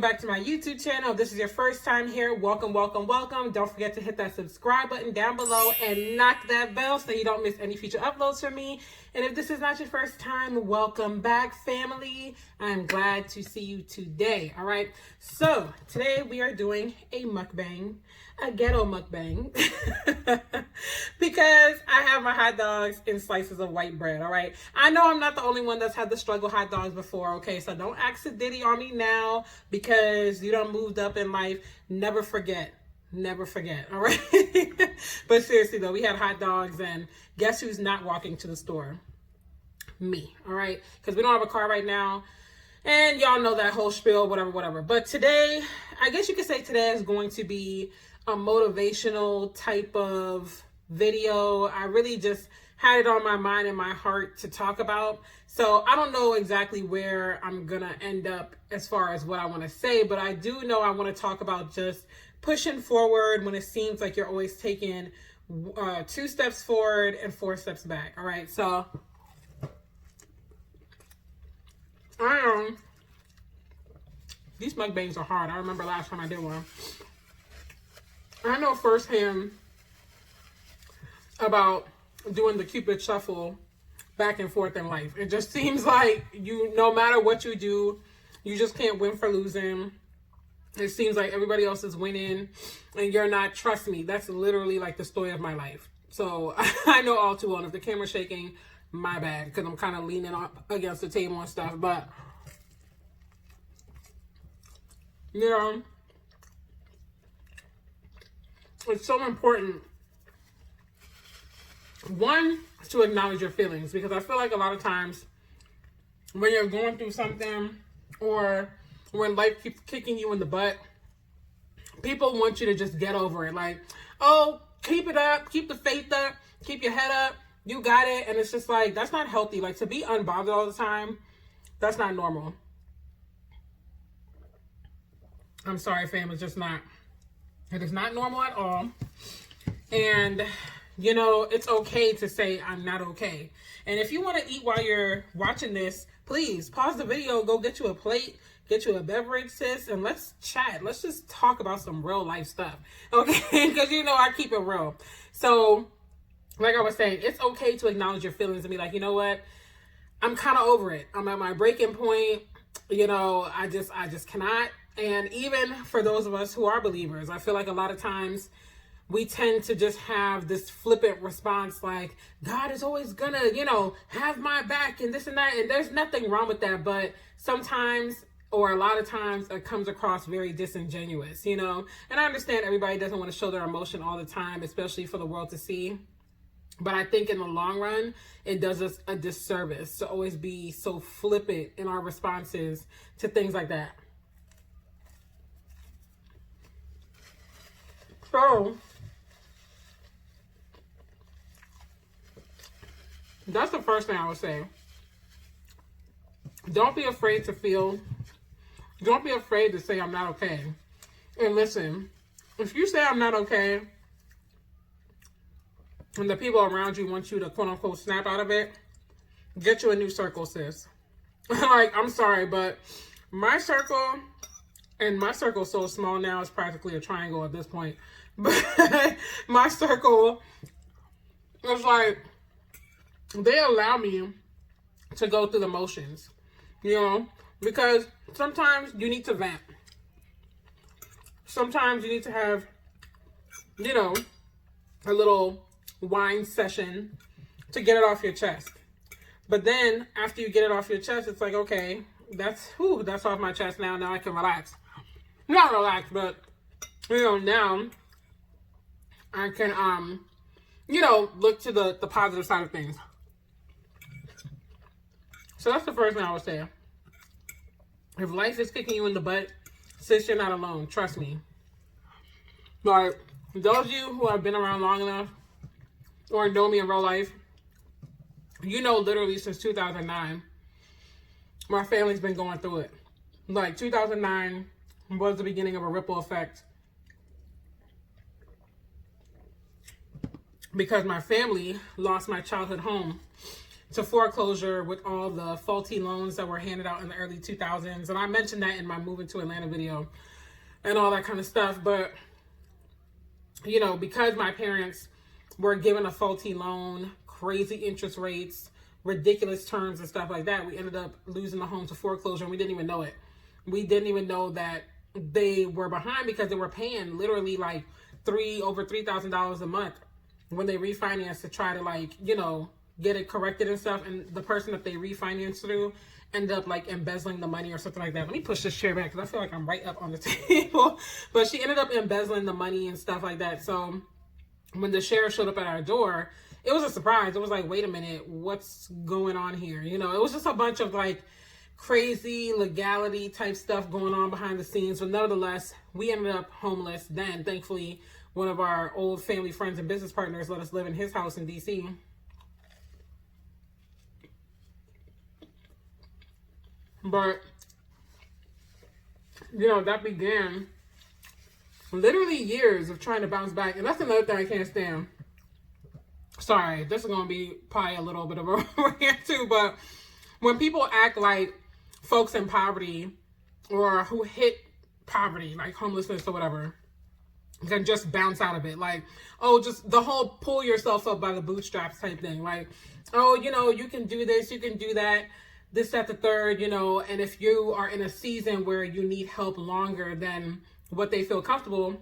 back to my YouTube channel. If this is your first time here, welcome, welcome, welcome. Don't forget to hit that subscribe button down below and knock that bell so you don't miss any future uploads from me. And if this is not your first time, welcome back, family. I'm glad to see you today. All right. So today we are doing a mukbang, a ghetto mukbang, because I have my hot dogs in slices of white bread. All right. I know I'm not the only one that's had to struggle hot dogs before. Okay. So don't act Diddy on me now because you done moved up in life. Never forget. Never forget. All right. But seriously though, we had hot dogs and guess who's not walking to the store? Me. All right. Because we don't have a car right now. And y'all know that whole spiel, whatever. But today, I guess you could say today is going to be a motivational type of video. I really just had it on my mind and my heart to talk about. So I don't know exactly where I'm going to end up as far as what I want to say, but I do know I want to talk about just pushing forward when it seems like you're always taking 2 steps forward and 4 steps back. All right. So these mukbangs are hard. I remember last time I did one. I know firsthand about doing the Cupid shuffle back and forth in life. It just seems like no matter what you do, you just can't win for losing. It seems like everybody else is winning and you're not. Trust me, that's literally like the story of my life. So I know all too well. And if the camera's shaking, my bad, because I'm kind of leaning up against the table and stuff. But you know, it's so important, one, to acknowledge your feelings, because I feel like a lot of times when you're going through something or when life keeps kicking you in the butt, people want you to just get over it. Like, oh, keep it up, keep the faith up, keep your head up, you got it. And it's just like, that's not healthy. Like, to be unbothered all the time, that's not normal. I'm sorry, fam, it's just not. It is not normal at all. And you know, it's okay to say I'm not okay. And if you want to eat while you're watching this, please pause the video, go get you a plate, get you a beverage, sis, and let's chat. Let's just talk about some real life stuff, okay? Because you know I keep it real. So, like I was saying, it's okay to acknowledge your feelings and be like, you know what? I'm kind of over it. I'm at my breaking point. You know, I just cannot. And even for those of us who are believers, I feel like a lot of times we tend to just have this flippant response like, God is always gonna, you know, have my back and this and that. And there's nothing wrong with that. But sometimes, or a lot of times, it comes across very disingenuous, you know. And I understand everybody doesn't want to show their emotion all the time, especially for the world to see. But I think in the long run, it does us a disservice to always be so flippant in our responses to things like that. So that's the first thing I would say. Don't be afraid to feel. Don't be afraid to say I'm not okay. And listen, if you say I'm not okay, and the people around you want you to quote unquote snap out of it, get you a new circle, sis. Like, I'm sorry, but my circle, and my circle's so small now, it's practically a triangle at this point. But my circle is like, they allow me to go through the motions, you know, because sometimes you need to vent. Sometimes you need to have, you know, a little wine session to get it off your chest. But then after you get it off your chest, it's like, okay, that's off my chest now. Now I can relax. Not relax, but, you know, now I can, you know, look to the positive side of things. So that's the first thing I would say. If life is kicking you in the butt, sis, you're not alone. Trust me. But those of you who have been around long enough or know me in real life, you know literally since 2009, my family's been going through it. Like 2009 was the beginning of a ripple effect. Because my family lost my childhood home to foreclosure with all the faulty loans that were handed out in the early 2000s. And I mentioned that in my moving to Atlanta video and all that kind of stuff. But, you know, because my parents were given a faulty loan, crazy interest rates, ridiculous terms and stuff like that, we ended up losing the home to foreclosure, and we didn't even know it. We didn't even know that they were behind because they were paying literally like over $3,000 a month when they refinanced to try to, like, you know, get it corrected and stuff. And the person that they refinanced through ended up like embezzling the money or something like that. Let me push this chair back because I feel like I'm right up on the table. But she ended up embezzling the money and stuff like that. So when the sheriff showed up at our door, it was a surprise. It was like, wait a minute, what's going on here? You know, it was just a bunch of like crazy legality type stuff going on behind the scenes. But nevertheless, we ended up homeless. Then thankfully, one of our old family friends and business partners let us live in his house in DC. But, you know, that began literally years of trying to bounce back. And that's another thing I can't stand. Sorry, this is going to be probably a little bit of a rant too. But when people act like folks in poverty or who hit poverty, like homelessness or whatever, can just bounce out of it. Like, oh, just the whole pull yourself up by the bootstraps type thing. Like, oh, you know, you can do this, you can do that. This, that, the third, you know, and if you are in a season where you need help longer than what they feel comfortable,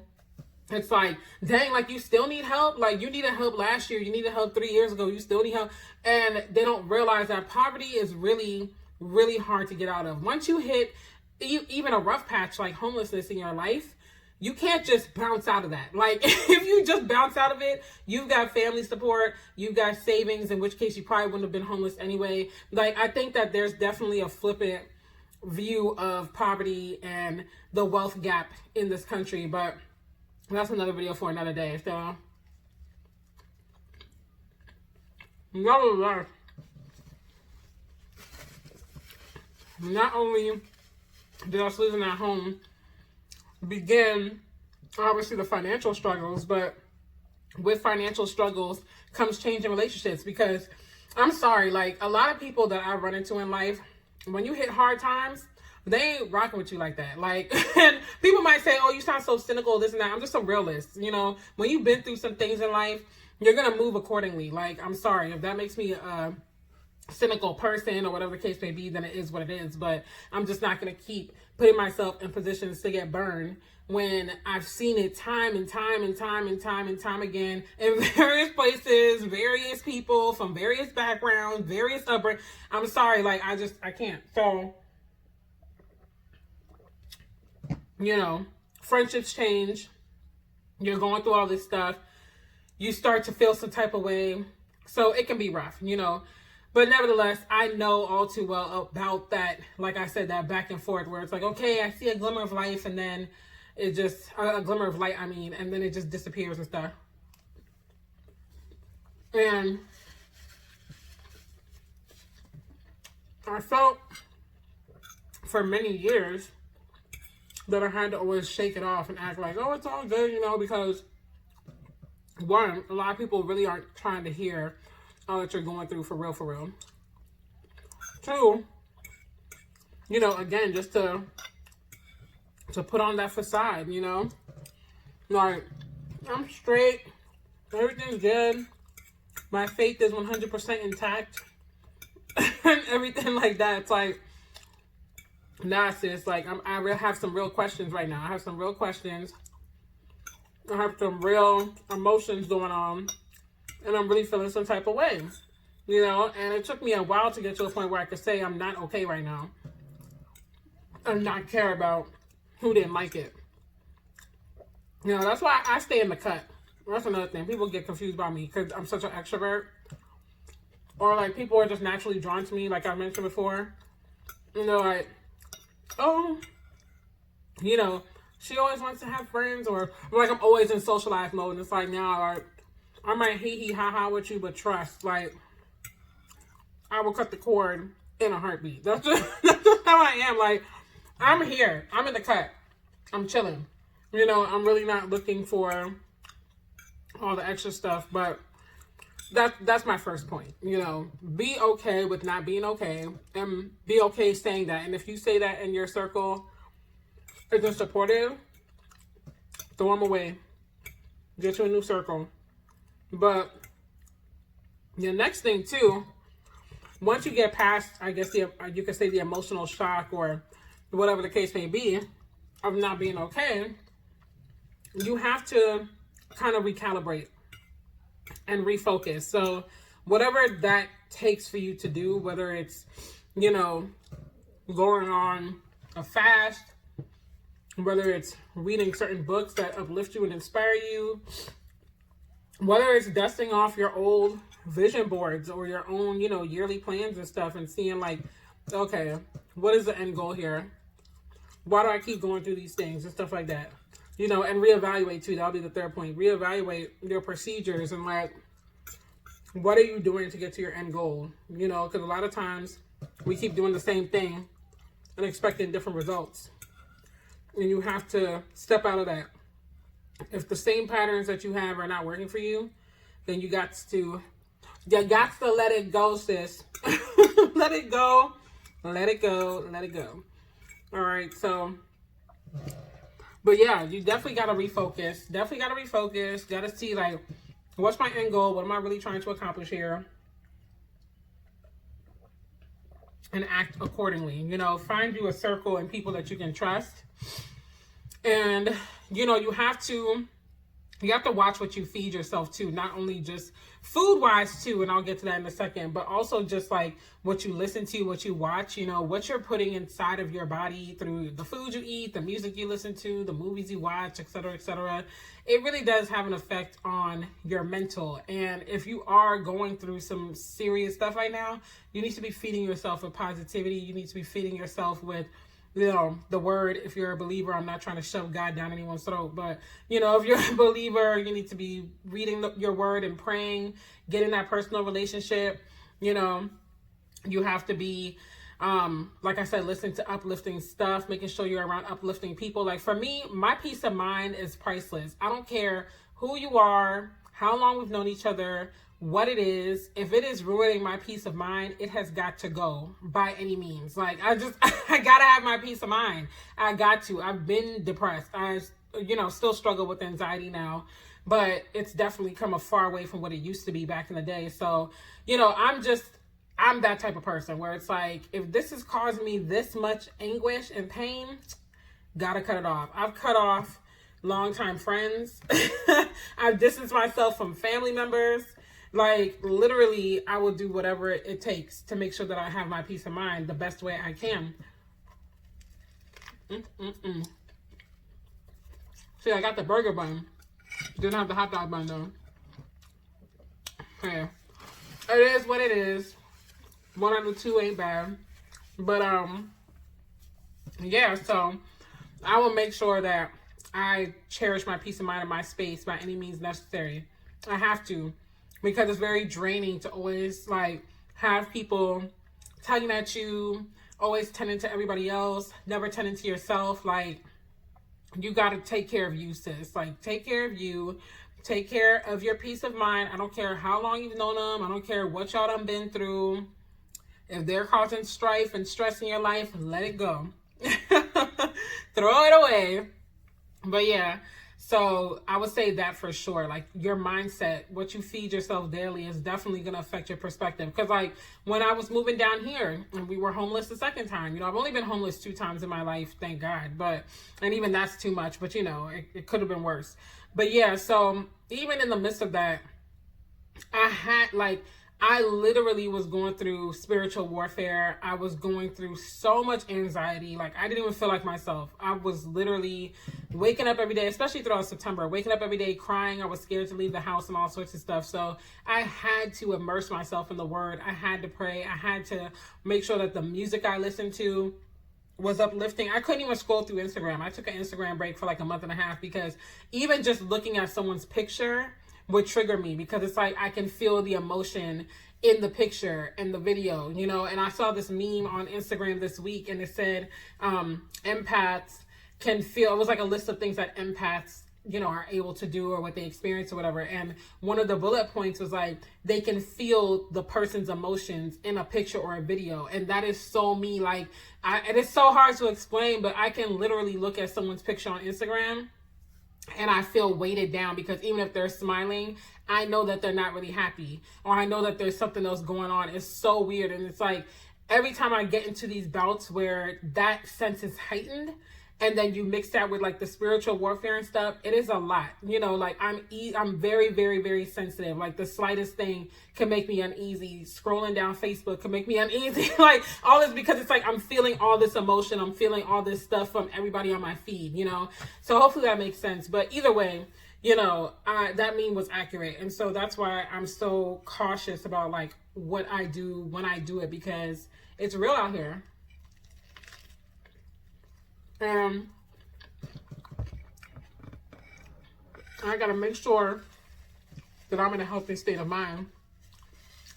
it's like, dang, like you still need help. Like you needed help last year. You needed help 3 years ago. You still need help. And they don't realize that poverty is really, really hard to get out of. Once you hit even a rough patch like homelessness in your life, you can't just bounce out of that. Like if you just bounce out of it, you've got family support, you've got savings, in which case you probably wouldn't have been homeless anyway. Like I think that there's definitely a flippant view of poverty and the wealth gap in this country, but that's another video for another day. So, nevertheless, not only did us losing that home begin, obviously, the financial struggles, but with financial struggles comes change in relationships. Because I'm sorry, like a lot of people that I run into in life, when you hit hard times, they ain't rocking with you like that. Like, and people might say, oh, you sound so cynical, this and that. I'm just a realist. You know, when you've been through some things in life, you're going to move accordingly. Like, I'm sorry if that makes me a cynical person or whatever the case may be, then it is what it is. But I'm just not going to keep putting myself in positions to get burned when I've seen it time and time and time and time and time again in various places, various people from various backgrounds, various upbringing. I'm sorry, like I can't. So, you know, friendships change. You're going through all this stuff. You start to feel some type of way. So it can be rough, you know. But nevertheless, I know all too well about that, like I said, that back and forth where it's like, okay, I see a glimmer of life, and then it just, a glimmer of light, I mean, and then it just disappears and stuff. And I felt for many years that I had to always shake it off and act like, oh, it's all good, you know, because one, a lot of people really aren't trying to hear all that you're going through for real, for real. Two, you know, again, just to put on that facade, you know, like, I'm straight, everything's good, my faith is 100% intact, and everything like that. It's like, nah, sis, like, I really have some real questions right now. I have some real questions. I have some real emotions going on. And I'm really feeling some type of way, you know? And it took me a while to get to a point where I could say I'm not okay right now. And not care about who didn't like it. You know, that's why I stay in the cut. That's another thing. People get confused by me because I'm such an extrovert. Or, like, people are just naturally drawn to me, like I mentioned before. You know, like, oh, you know, she always wants to have friends. Or, like, I'm always in socialized mode. And it's like, now, like, I might hee ha ha with you, but trust, like, I will cut the cord in a heartbeat. That's just how I am. Like, I'm here. I'm in the cut. I'm chilling. You know, I'm really not looking for all the extra stuff. But, that's my first point. You know, be okay with not being okay, and be okay saying that. And if you say that in your circle isn't supportive, throw them away. Get you a new circle. But the next thing too, once you get past, I guess you could say the emotional shock or whatever the case may be of not being okay, you have to kind of recalibrate and refocus. So whatever that takes for you to do, whether it's, you know, going on a fast, whether it's reading certain books that uplift you and inspire you, whether it's dusting off your old vision boards or your own, you know, yearly plans and stuff, and seeing like, okay, what is the end goal here? Why do I keep going through these things and stuff like that? You know, and reevaluate too. That'll be the third point. Reevaluate your procedures and like, what are you doing to get to your end goal? You know, because a lot of times we keep doing the same thing and expecting different results. And you have to step out of that. If the same patterns that you have are not working for you, then you got to let it go, sis. Let it go. Let it go. Let it go. All right. So, but yeah, you definitely got to refocus. Got to see like, what's my end goal? What am I really trying to accomplish here? And act accordingly. You know, find you a circle and people that you can trust. And, you know, you have to watch what you feed yourself too, not only just food wise too, and I'll get to that in a second, but also just like what you listen to, what you watch, you know, what you're putting inside of your body through the food you eat, the music you listen to, the movies you watch, etc., etc. It really does have an effect on your mental. And if you are going through some serious stuff right now, you need to be feeding yourself with positivity. You need to be feeding yourself with, you know, the word. If you're a believer, I'm not trying to shove God down anyone's throat, but, you know, if you're a believer, you need to be reading your word and praying, getting that personal relationship. You know, you have to be, like I said, listening to uplifting stuff, making sure you're around uplifting people. Like for me, my peace of mind is priceless. I don't care who you are, how long we've known each other, what it is. If it is ruining my peace of mind, it has got to go by any means. Like I gotta have my peace of mind. I got to. I've been depressed. I, you know, still struggle with anxiety now, but it's definitely come a far way from what it used to be back in the day. So, you know, I'm that type of person where it's like, if this is causing me this much anguish and pain, gotta cut it off. I've cut off longtime friends. I've distanced myself from family members. Like, literally, I will do whatever it takes to make sure that I have my peace of mind the best way I can. See, I got the burger bun. Didn't have the hot dog bun, though. Okay. It is what it is. One out of two ain't bad. But, yeah, so I will make sure that I cherish my peace of mind and my space by any means necessary. I have to. Because it's very draining to always like have people tugging at you, always tending to everybody else, never tending to yourself. Like, you got to take care of you, sis. Like, take care of you. Take care of your peace of mind. I don't care how long you've known them. I don't care what y'all done been through. If they're causing strife and stress in your life, let it go. Throw it away. But yeah. So I would say that for sure. Like, your mindset, what you feed yourself daily is definitely going to affect your perspective. Because like when I was moving down here and we were homeless the second time, you know, I've only been homeless 2 times in my life, thank God. But, and even that's too much, but you know, it could have been worse. But yeah, so even in the midst of that, I literally was going through spiritual warfare. I was going through so much anxiety. Like, I didn't even feel like myself. I was literally waking up every day, especially throughout September, waking up every day crying. I was scared to leave the house and all sorts of stuff. So I had to immerse myself in the word. I had to pray. I had to make sure that the music I listened to was uplifting. I couldn't even scroll through Instagram. I took an Instagram break for like a month and a half because even just looking at someone's picture would trigger me, because it's like I can feel the emotion in the picture and the video, you know. And I saw this meme on Instagram this week, and it said empaths can feel, it was like a list of things that empaths you know, are able to do or what they experience or whatever. And one of the bullet points was like, they can feel the person's emotions in a picture or a video. And that is so me. Like, and it's so hard to explain, but I can literally look at someone's picture on Instagram and I feel weighted down, because even if they're smiling, I know that they're not really happy, or I know that there's something else going on. It's so weird. And it's like, every time I get into these bouts where that sense is heightened, and then you mix that with like the spiritual warfare and stuff, it is a lot. You know, like I'm very, very, very sensitive. Like the slightest thing can make me uneasy. Scrolling down Facebook can make me uneasy. Like all this, because it's like I'm feeling all this emotion. I'm feeling all this stuff from everybody on my feed, you know? So hopefully that makes sense. But either way, you know, that meme was accurate. And so that's why I'm so cautious about like what I do when I do it, because it's real out here. I gotta make sure that I'm in a healthy state of mind,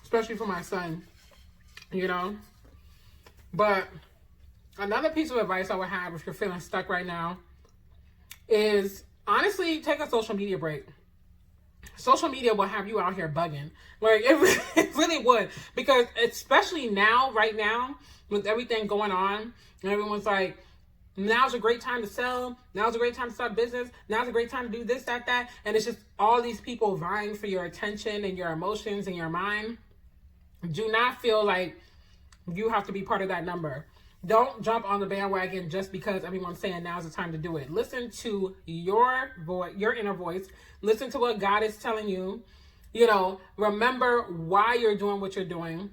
especially for my son, you know. But another piece of advice I would have if you're feeling stuck right now is honestly take a social media break. Social media will have you out here bugging. Like it really would, because especially now, right now, with everything going on, and everyone's like, now's a great time to sell. Now's a great time to start a business. Now's a great time to do this, that. And it's just all these people vying for your attention and your emotions and your mind. Do not feel like you have to be part of that number. Don't jump on the bandwagon just because everyone's saying now's the time to do it. Listen to your voice, your inner voice. Listen to what God is telling you. You know, remember why you're doing what you're doing.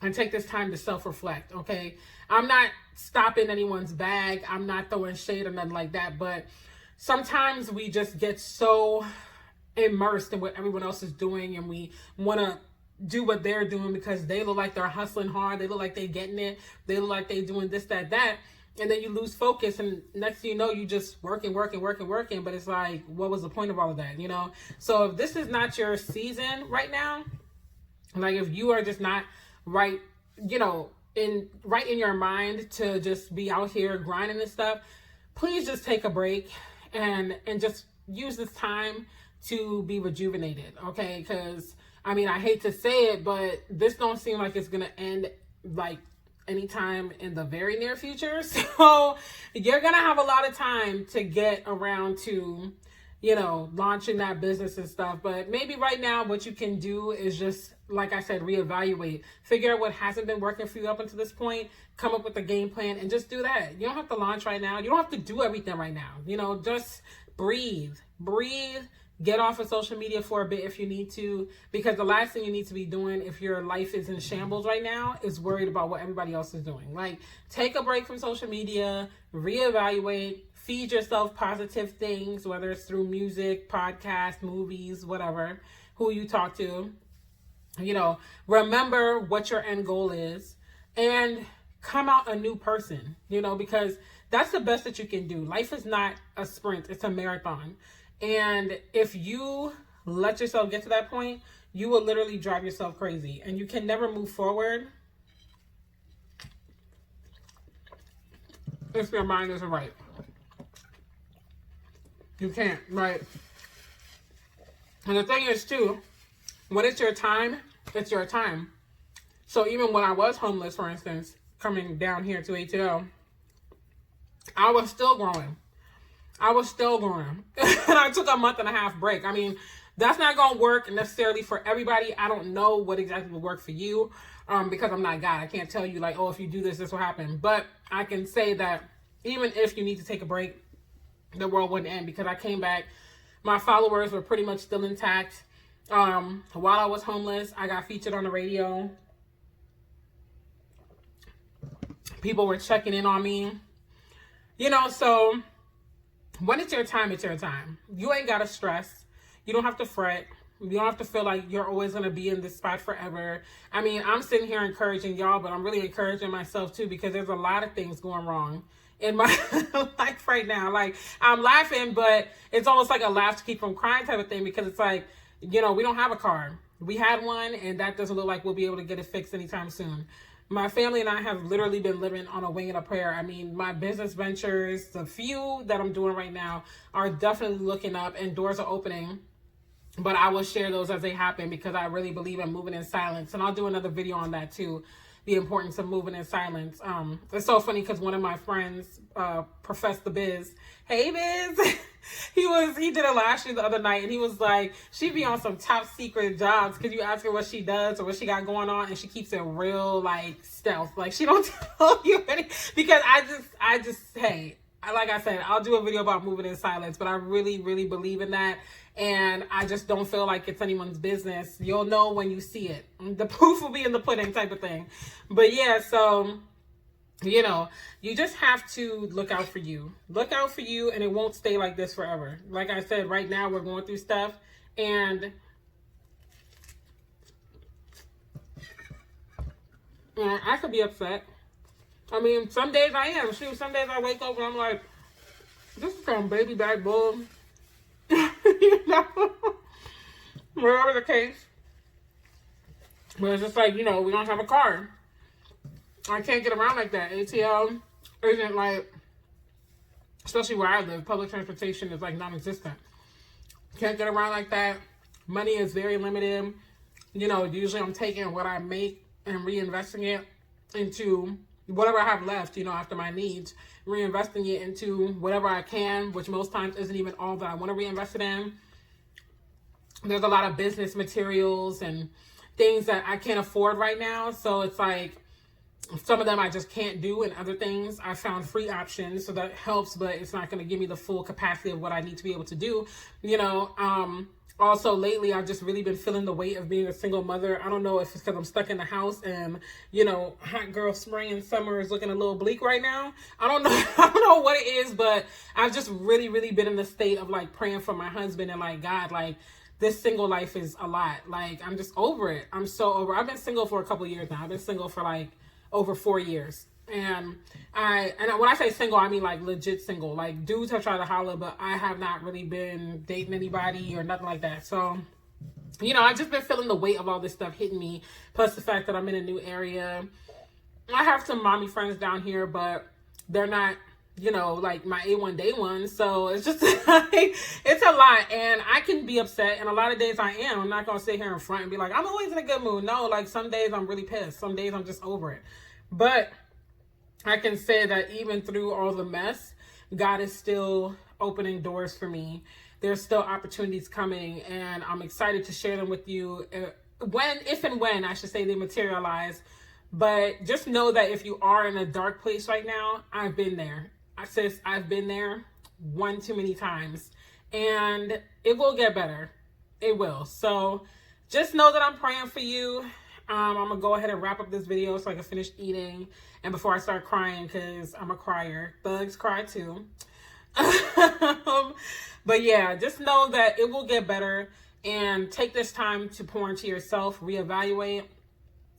And take this time to self-reflect, okay? I'm not stopping anyone's bag. I'm not throwing shade or nothing like that. But sometimes we just get so immersed in what everyone else is doing, and we want to do what they're doing because they look like they're hustling hard. They look like they're getting it. They look like they're doing this, that. And then you lose focus, and next thing you know, you just working. But it's like, what was the point of all of that, you know? So if this is not your season right now, like if you are just not right, you know, in your mind to just be out here grinding and stuff, please just take a break and just use this time to be rejuvenated, okay? Because I mean, I hate to say it, but this don't seem like it's gonna end like anytime in the very near future. So you're gonna have a lot of time to get around to, you know, launching that business and stuff. But maybe right now what you can do is just, like I said, reevaluate, figure out what hasn't been working for you up until this point, come up with a game plan, and just do that. You don't have to launch right now. You don't have to do everything right now. You know, just breathe, get off of social media for a bit if you need to, because the last thing you need to be doing if your life is in shambles right now is worried about what everybody else is doing. Like, take a break from social media, reevaluate, feed yourself positive things, whether it's through music, podcasts, movies, whatever, who you talk to. You know, remember what your end goal is and come out a new person, you know, because that's the best that you can do. Life is not a sprint, it's a marathon. And if you let yourself get to that point, you will literally drive yourself crazy, and you can never move forward if your mind isn't right. You can't, right? And the thing is too, when it's your time, it's your time. So even when I was homeless, for instance, coming down here to ATL, I was still growing. And I took a month and a half break. I mean, that's not going to work necessarily for everybody. I don't know what exactly will work for you, because I'm not God. I can't tell you like, oh, if you do this, this will happen. But I can say that even if you need to take a break, the world wouldn't end, because I came back. My followers were pretty much still intact. While I was homeless, I got featured on the radio. People were checking in on me. You know, so when it's your time, it's your time. You ain't got to stress. You don't have to fret. You don't have to feel like you're always going to be in this spot forever. I mean, I'm sitting here encouraging y'all, but I'm really encouraging myself too, because there's a lot of things going wrong in my life right now. Like, I'm laughing, but it's almost like a laugh to keep from crying type of thing, because it's like, you know, we don't have a car. We had one, and that doesn't look like we'll be able to get it fixed anytime soon. my family and I have literally been living on a wing and a prayer. I mean, my business ventures, the few that I'm doing right now, are definitely looking up and doors are opening. But I will share those as they happen because I really believe in moving in silence. And I'll do another video on that too, the importance of moving in silence. It's so funny because one of my friends professed the biz. Hey, Biz. he did a live stream the other night and he was like, she be on some top secret jobs because you ask her what she does or what she got going on and she keeps it real like stealth. Like she don't tell you anything because I just, hey, like I said, I'll do a video about moving in silence, but I really, really believe in that. And I just don't feel like it's anyone's business. You'll know when you see it. The proof will be in the pudding type of thing. But yeah, so, you know, you just have to look out for you. Look out for you, and it won't stay like this forever. Like I said, right now we're going through stuff, and I could be upset. I mean, some days I am. Shoot, some days I wake up and I'm like, this is some baby back bull. You know, whatever the case. But it's just like, you know, we don't have a car. I can't get around like that. ATL isn't like, especially where I live, public transportation is like non-existent. Can't get around like that. Money is very limited. You know, usually I'm taking what I make and reinvesting it into whatever I have left, you know, after my needs, reinvesting it into whatever I can, which most times isn't even all that I want to reinvest it in. There's a lot of business materials and things that I can't afford right now. So it's like some of them I just can't do, and other things I found free options. So that helps, but it's not going to give me the full capacity of what I need to be able to do, you know. Also, lately, I've just really been feeling the weight of being a single mother. I don't know if it's because I'm stuck in the house and, you know, hot girl spring and summer is looking a little bleak right now. I don't know. I don't know what it is, but I've just really, really been in the state of like praying for my husband and like, God, like this single life is a lot. Like, I'm just over it. I'm so over. I've been single for a couple years now. I've been single for like over 4 years. And when I say single, I mean like legit single. Like dudes have tried to holler, but I have not really been dating anybody or nothing like that. So, you know, I've just been feeling the weight of all this stuff hitting me. Plus the fact that I'm in a new area. I have some mommy friends down here, but they're not, you know, like my A1 day ones. So it's just like, it's a lot. And I can be upset. And a lot of days I am. I'm not going to sit here in front and be like, I'm always in a good mood. No, like some days I'm really pissed. Some days I'm just over it. But I can say that even through all the mess, God is still opening doors for me. There's still opportunities coming, and I'm excited to share them with you if and when I should say they materialize. But just know that if you are in a dark place right now, I've been there. I've been there one too many times, and it will get better. It will. So just know that I'm praying for you. I'm going to go ahead and wrap up this video so I can finish eating. And before I start crying, because I'm a crier. Thugs cry too. But yeah, just know that it will get better. And take this time to pour into yourself, reevaluate,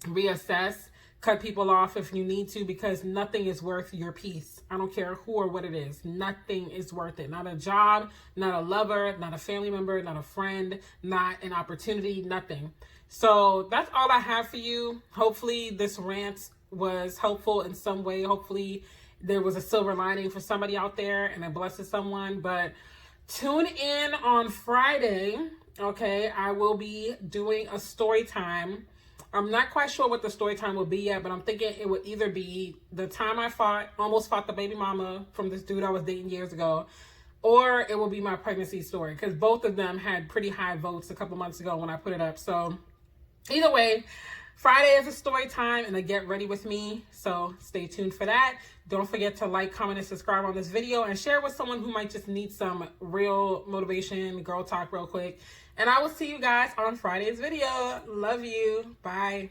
reassess, cut people off if you need to, because nothing is worth your peace. I don't care who or what it is. Nothing is worth it. Not a job, not a lover, not a family member, not a friend, not an opportunity, nothing. So that's all I have for you. Hopefully this rant was helpful in some way. Hopefully there was a silver lining for somebody out there and it blesses someone. But tune in on Friday. Okay, I will be doing a story time. I'm not quite sure what the story time will be yet, but I'm thinking it would either be the time I almost fought the baby mama from this dude I was dating years ago, or it will be my pregnancy story, because both of them had pretty high votes a couple months ago when I put it up. So either way, Friday is a story time and a get ready with me. So stay tuned for that. Don't forget to like, comment, and subscribe on this video and share with someone who might just need some real motivation, girl talk real quick. And I will see you guys on Friday's video. Love you. Bye.